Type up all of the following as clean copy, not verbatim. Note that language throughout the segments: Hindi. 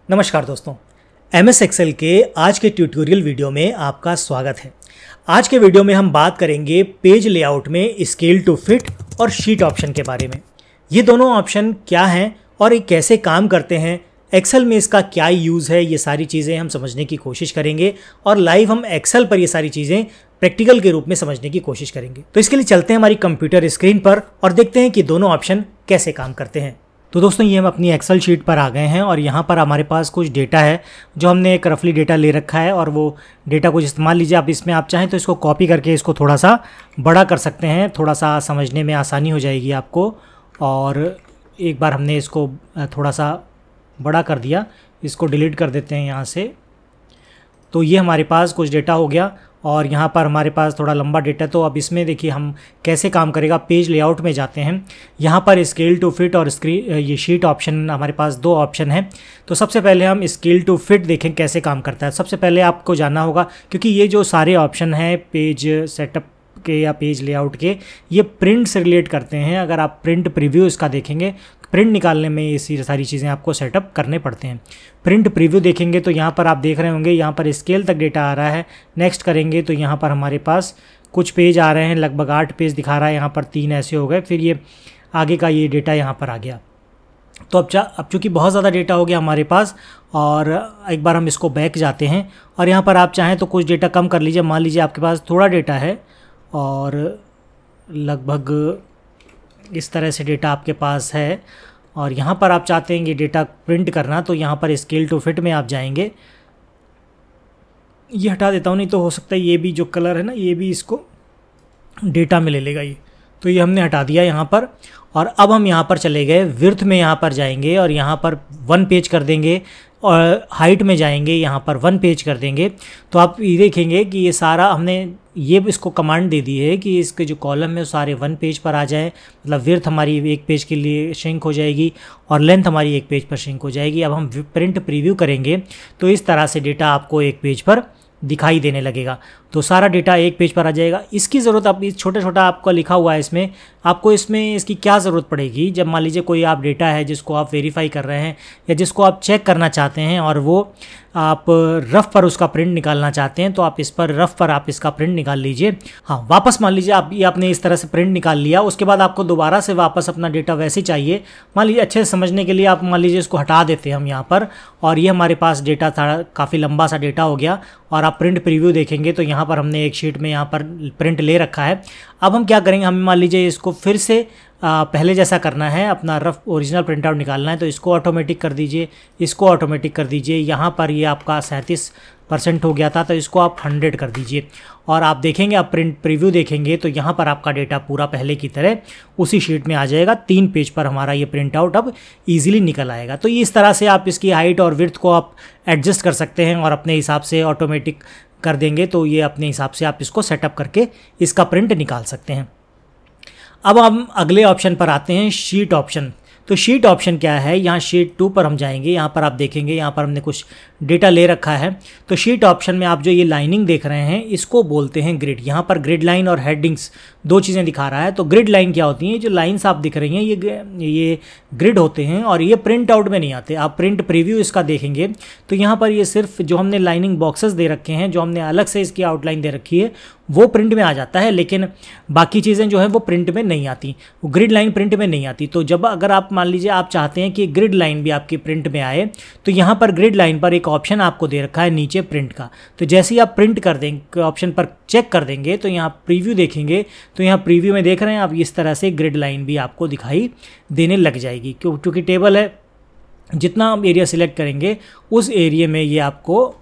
नमस्कार दोस्तों, MS एक्सेल के आज के ट्यूटोरियल वीडियो में आपका स्वागत है। आज के वीडियो में हम बात करेंगे पेज लेआउट में स्केल टू फिट और शीट ऑप्शन के बारे में। ये दोनों ऑप्शन क्या हैं और ये कैसे काम करते हैं, एक्सेल में इसका क्या यूज़ है, ये सारी चीज़ें हम समझने की कोशिश करेंगे और लाइव हम एक्सेल पर ये सारी चीज़ें प्रैक्टिकल के रूप में समझने की कोशिश करेंगे। तो इसके लिए चलते हैं हमारी कंप्यूटर स्क्रीन पर और देखते हैं कि दोनों ऑप्शन कैसे काम करते हैं। तो दोस्तों, ये हम अपनी एक्सेल शीट पर आ गए हैं और यहाँ पर हमारे पास कुछ डेटा है जो हमने एक रफली डेटा ले रखा है और वो डेटा कुछ इस्तेमाल लीजिए। आप इसमें आप चाहें तो इसको कॉपी करके इसको थोड़ा सा बड़ा कर सकते हैं, थोड़ा सा समझने में आसानी हो जाएगी आपको। और एक बार हमने इसको थोड़ा सा बड़ा कर दिया, इसको डिलीट कर देते हैं यहाँ से। तो ये हमारे पास कुछ डेटा हो गया और यहाँ पर हमारे पास थोड़ा लंबा डेटा। तो अब इसमें देखिए हम कैसे काम करेगा। पेज लेआउट में जाते हैं, यहाँ पर स्केल टू फिट और ये शीट ऑप्शन, हमारे पास दो ऑप्शन हैं। तो सबसे पहले हम स्केल टू फिट देखें कैसे काम करता है। सबसे पहले आपको जानना होगा, क्योंकि ये जो सारे ऑप्शन हैं पेज सेटअप के या पेज लेआउट के, ये प्रिंट से रिलेट करते हैं। अगर आप प्रिंट प्रीव्यू इसका देखेंगे, प्रिंट निकालने में ये सारी चीज़ें आपको सेटअप करने पड़ते हैं। प्रिंट प्रीव्यू देखेंगे तो यहाँ पर आप देख रहे होंगे, यहाँ पर स्केल तक डेटा आ रहा है। नेक्स्ट करेंगे तो यहाँ पर हमारे पास कुछ पेज आ रहे हैं, लगभग 8 पेज दिखा रहा है, यहाँ पर 3 ऐसे हो गए, फिर ये आगे का ये डेटा यहाँ पर आ गया। तो अब चूँकि बहुत ज़्यादा डेटा हो गया हमारे पास, और एक बार हम इसको बैक जाते हैं और यहाँ पर आप चाहें तो कुछ डेटा कम कर लीजिए। मान लीजिए आपके पास थोड़ा डेटा है और लगभग इस तरह से डेटा आपके पास है और यहाँ पर आप चाहते हैं ये डेटा प्रिंट करना, तो यहाँ पर स्केल टू फिट में आप जाएंगे। ये हटा देता हूँ, नहीं तो हो सकता है ये भी जो कलर है ना, ये भी इसको डेटा में ले लेगा ये। तो ये हमने हटा दिया यहाँ पर। और अब हम यहाँ पर चले गए विड्थ में, यहाँ पर जाएंगे और यहाँ पर 1 पेज कर देंगे और हाइट में जाएंगे, यहाँ पर 1 पेज कर देंगे। तो आप ये देखेंगे कि ये सारा हमने ये इसको कमांड दे दी है कि इसके जो कॉलम है वो सारे 1 पेज पर आ जाए। मतलब विड्थ हमारी 1 पेज के लिए श्रिंक हो जाएगी और लेंथ हमारी 1 पेज पर श्रिंक हो जाएगी। अब हम प्रिंट प्रीव्यू करेंगे तो इस तरह से डेटा आपको 1 पेज पर दिखाई देने लगेगा। तो सारा डेटा 1 पेज पर आ जाएगा। इसकी ज़रूरत, अब इस छोटा आपका लिखा हुआ है इसमें, आपको इसमें इसकी क्या ज़रूरत पड़ेगी। जब मान लीजिए कोई आप डेटा है जिसको आप वेरीफाई कर रहे हैं या जिसको आप चेक करना चाहते हैं और वो आप रफ़ पर उसका प्रिंट निकालना चाहते हैं, तो आप इस पर रफ़ पर आप इसका प्रिंट निकाल लीजिए। हाँ, वापस मान लीजिए आपने इस तरह से प्रिंट निकाल लिया, उसके बाद आपको दोबारा से वापस अपना डेटा वैसे चाहिए। मान लीजिए अच्छे से समझने के लिए आप मान लीजिए इसको हटा देते हैं हम यहाँ पर, और ये हमारे पास डेटा था, काफ़ी लंबा सा डेटा हो गया। और आप प्रिंट प्रीव्यू देखेंगे तो यहाँ पर हमने एक शीट में यहाँ पर प्रिंट ले रखा है। अब हम क्या करेंगे, हम मान लीजिए इसको फिर से पहले जैसा करना है, अपना रफ ओरिजिनल प्रिंट आउट निकालना है, तो इसको ऑटोमेटिक कर दीजिए, इसको ऑटोमेटिक कर दीजिए। यहाँ पर ये आपका 37% हो गया था, तो इसको आप 100 कर दीजिए। और आप देखेंगे, आप प्रिंट प्रीव्यू देखेंगे तो यहाँ पर आपका डेटा पूरा पहले की तरह उसी शीट में आ जाएगा। 3 पेज पर हमारा ये प्रिंट आउट अब ईजिली निकल आएगा। तो इस तरह से आप इसकी हाइट और विड्थ को आप एडजस्ट कर सकते हैं और अपने हिसाब से ऑटोमेटिक कर देंगे। तो ये अपने हिसाब से आप इसको सेटअप करके इसका प्रिंट निकाल सकते हैं। अब हम अगले ऑप्शन पर आते हैं, शीट ऑप्शन। तो शीट ऑप्शन क्या है, यहाँ शीट 2 पर हम जाएंगे। यहाँ पर आप देखेंगे, यहाँ पर हमने कुछ डेटा ले रखा है। तो शीट ऑप्शन में आप जो ये लाइनिंग देख रहे हैं, इसको बोलते हैं ग्रिड। यहाँ पर ग्रिड लाइन और हेडिंग्स 2 चीज़ें दिखा रहा है। तो ग्रिड लाइन क्या होती हैं, जो लाइन्स आप दिख रही हैं ये ग्रिड होते हैं और ये प्रिंट आउट में नहीं आते। आप प्रिंट प्रीव्यू इसका देखेंगे तो यहाँ पर ये सिर्फ जो हमने लाइनिंग बॉक्सेस दे रखे हैं, जो हमने अलग से इसकी आउटलाइन दे रखी है, वो प्रिंट में आ जाता है, लेकिन बाकी चीज़ें जो है वो प्रिंट में नहीं आती, वो ग्रिड लाइन प्रिंट में नहीं आती। तो जब अगर आप मान लीजिए आप चाहते हैं कि ग्रिड लाइन भी आपकी प्रिंट में आए, तो यहाँ पर ग्रिड लाइन पर एक ऑप्शन आपको दे रखा है नीचे प्रिंट का। तो जैसे ही आप प्रिंट कर देंगे, ऑप्शन पर चेक कर देंगे, तो यहाँ प्रीव्यू देखेंगे तो यहाँ प्रीव्यू में देख रहे हैं आप, इस तरह से ग्रिड लाइन भी आपको दिखाई देने लग जाएगी। क्योंकि टेबल है, जितना आप एरिया सिलेक्ट करेंगे उस एरिया में ये आपको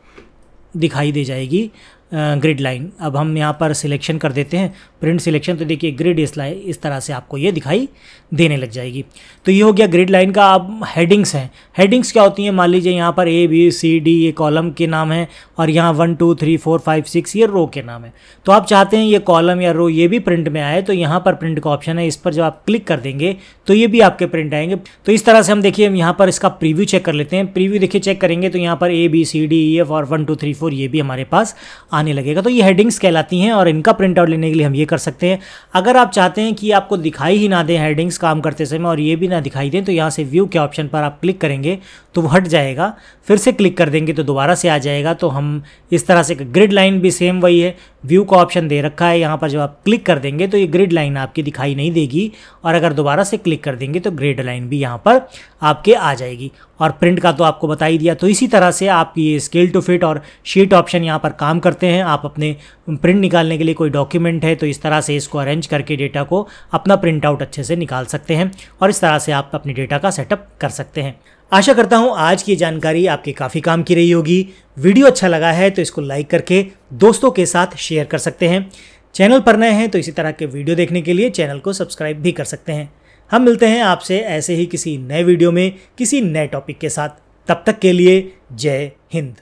दिखाई दे जाएगी ग्रिड लाइन। अब हम यहाँ पर सिलेक्शन कर देते हैं, प्रिंट सिलेक्शन, तो देखिए ग्रिड इस तरह से आपको ये दिखाई देने लग जाएगी। तो ये हो गया ग्रिड लाइन का। अब हेडिंग्स हैं। हेडिंग्स क्या होती हैं, मान लीजिए यहाँ पर ABCD ये कॉलम के नाम है और यहाँ 1 2 3 4 5 6 ये रो के नाम है। तो आप चाहते हैं ये कॉलम या रो ये भी प्रिंट में आए, तो यहाँ पर प्रिंट का ऑप्शन है, इस पर जब आप क्लिक कर देंगे तो ये भी आपके प्रिंट आएंगे। तो इस तरह से हम देखिए यहाँ पर इसका प्रीव्यू चेक कर लेते हैं। प्रीव्यू देखिए चेक करेंगे तो यहाँ पर ABCD E F और 1 2 3 4 ये भी हमारे पास आने लगेगा। तो ये हेडिंग्स कहलाती हैं और इनका प्रिंट आउट लेने के लिए हम ये कर सकते हैं। अगर आप चाहते हैं कि आपको दिखाई ही ना दें हेडिंग्स काम करते समय और ये भी ना दिखाई दें, तो यहाँ से व्यू के ऑप्शन पर आप क्लिक करेंगे तो वो हट जाएगा, फिर से क्लिक कर देंगे तो दोबारा से आ जाएगा। तो हम इस तरह से, ग्रिड लाइन भी सेम वही है, व्यू का ऑप्शन दे रखा है यहाँ पर, जब आप क्लिक कर देंगे तो ये ग्रिड लाइन आपकी दिखाई नहीं देगी और अगर दोबारा से क्लिक कर देंगे तो ग्रिड लाइन भी यहाँ पर आपके आ जाएगी। और प्रिंट का तो आपको बता ही दिया। तो इसी तरह से आप ये स्केल टू फिट और शीट ऑप्शन यहाँ पर काम करते हैं। आप अपने प्रिंट निकालने के लिए कोई डॉक्यूमेंट है तो इस तरह से इसको अरेंज करके डेटा को अपना प्रिंट आउट अच्छे से निकाल सकते हैं और इस तरह से आप अपने डेटा का सेटअप कर सकते हैं। आशा करता हूँ आज की जानकारी आपके काफ़ी काम की रही होगी। वीडियो अच्छा लगा है तो इसको लाइक करके दोस्तों के साथ शेयर कर सकते हैं। चैनल पर नए हैं तो इसी तरह के वीडियो देखने के लिए चैनल को सब्सक्राइब भी कर सकते हैं। हम मिलते हैं आपसे ऐसे ही किसी नए वीडियो में किसी नए टॉपिक के साथ। तब तक के लिए जय हिंद।